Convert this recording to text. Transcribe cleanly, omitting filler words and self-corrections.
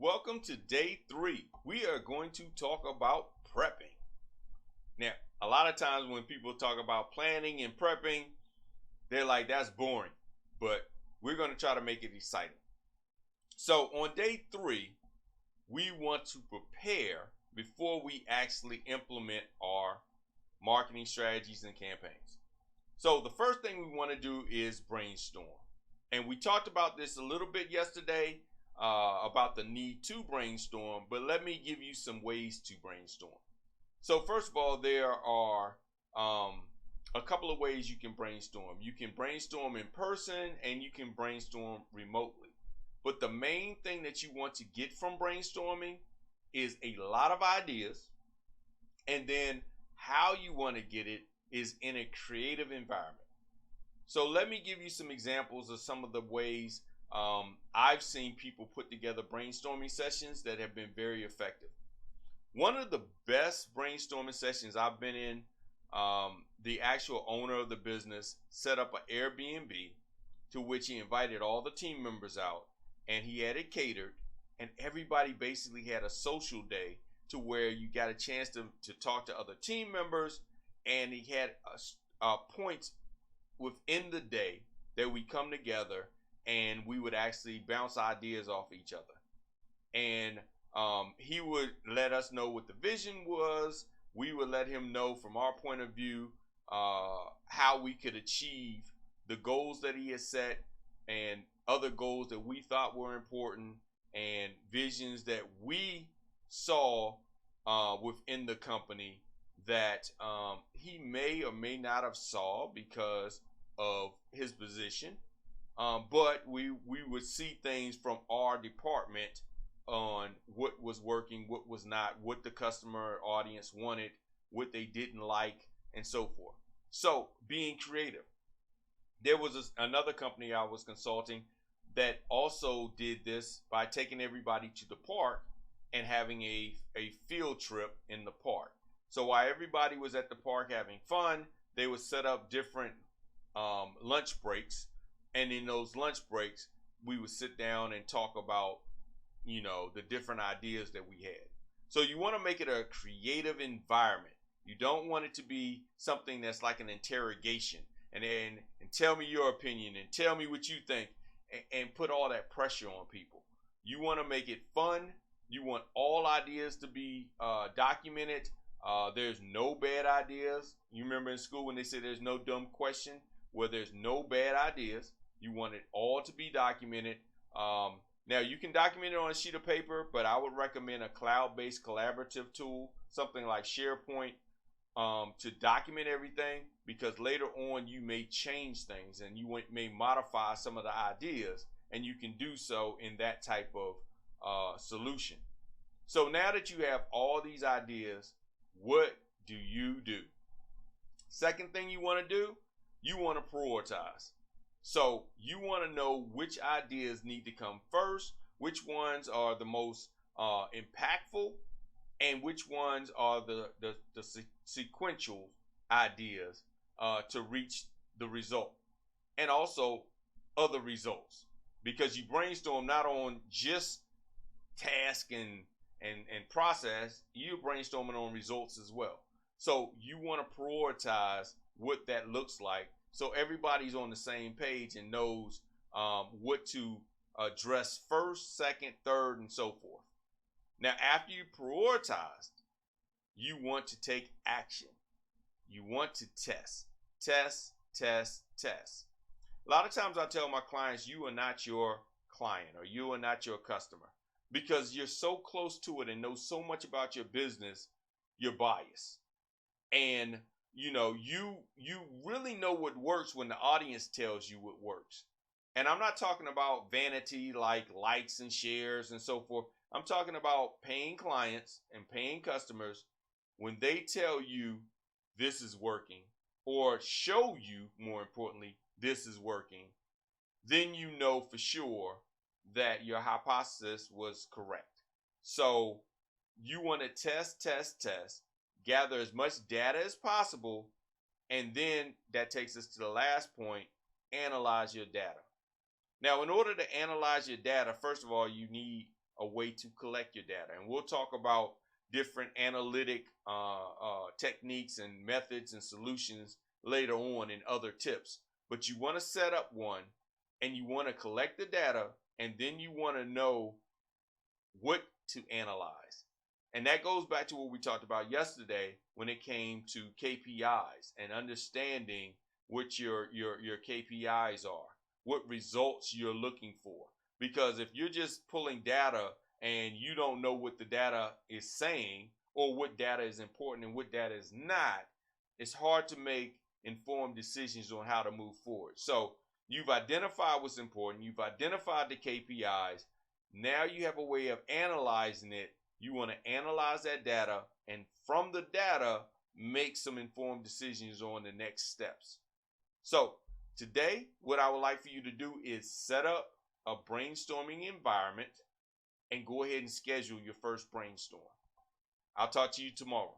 Welcome to day 3. We are going to talk about prepping. Now, a lot of times when people talk about planning and prepping, they're like, that's boring. But we're going to try to make it exciting. So on day 3, we want to prepare before we actually implement our marketing strategies and campaigns. So the first thing we want to do is brainstorm. And we talked about this a little bit yesterday about the need to brainstorm, but let me give you some ways to brainstorm. So first of all, there are a couple of ways you can brainstorm. You can brainstorm in person and you can brainstorm remotely. But the main thing that you want to get from brainstorming is a lot of ideas, and then how you want to get it is in a creative environment. So let me give you some examples of some of the ways I've seen people put together brainstorming sessions that have been very effective. One of the best brainstorming sessions I've been in, the actual owner of the business set up an Airbnb to which he invited all the team members out, and he had it catered, and everybody basically had a social day to where you got a chance to talk to other team members, and he had points within the day that we come together and we would actually bounce ideas off each other. And he would let us know what the vision was. We would let him know from our point of view how we could achieve the goals that he had set and other goals that we thought were important and visions that we saw within the company that he may or may not have saw because of his position. But we would see things from our department on what was working, what was not, what the customer audience wanted, what they didn't like, and so forth. So being creative. There was another company I was consulting that also did this by taking everybody to the park and having a field trip in the park. So while everybody was at the park having fun, they would set up different lunch breaks. And in those lunch breaks, we would sit down and talk about, the different ideas that we had. So you want to make it a creative environment. You don't want it to be something that's like an interrogation and tell me your opinion and tell me what you think and put all that pressure on people. You want to make it fun. You want all ideas to be documented. There's no bad ideas. You remember in school when they said there's no dumb question? Well, there's no bad ideas. You want it all to be documented. Now, you can document it on a sheet of paper, but I would recommend a cloud-based collaborative tool, something like SharePoint, to document everything, because later on you may change things and you may modify some of the ideas, and you can do so in that type of solution. So now that you have all these ideas, what do you do? Second thing you want to do, you want to prioritize. So you want to know which ideas need to come first, which ones are the most impactful, and which ones are the sequential ideas to reach the result, and also other results, because you brainstorm not on just task and process, you're brainstorming on results as well. So you want to prioritize what that looks like so everybody's on the same page and knows what to address first, second, third, and so forth. Now, after you prioritize, you want to take action. You want to test. A lot of times I tell my clients, you are not your client or you are not your customer, because you're so close to it and know so much about your business, you're biased. And you really know what works when the audience tells you what works. And I'm not talking about vanity like likes and shares and so forth. I'm talking about paying clients and paying customers when they tell you this is working, or show you, more importantly, this is working, then you know for sure that your hypothesis was correct. So you want to test, gather as much data as possible, and then that takes us to the last point, analyze your data. Now, in order to analyze your data, first of all, you need a way to collect your data. And we'll talk about different analytic techniques and methods and solutions later on in other tips. But you want to set up one, and you want to collect the data, and then you want to know what to analyze. And that goes back to what we talked about yesterday when it came to KPIs and understanding what your KPIs are, what results you're looking for. Because if you're just pulling data and you don't know what the data is saying or what data is important and what data is not, it's hard to make informed decisions on how to move forward. So you've identified what's important. You've identified the KPIs. Now you have a way of analyzing it. You want to analyze that data, and from the data, make some informed decisions on the next steps. So today, what I would like for you to do is set up a brainstorming environment and go ahead and schedule your first brainstorm. I'll talk to you tomorrow.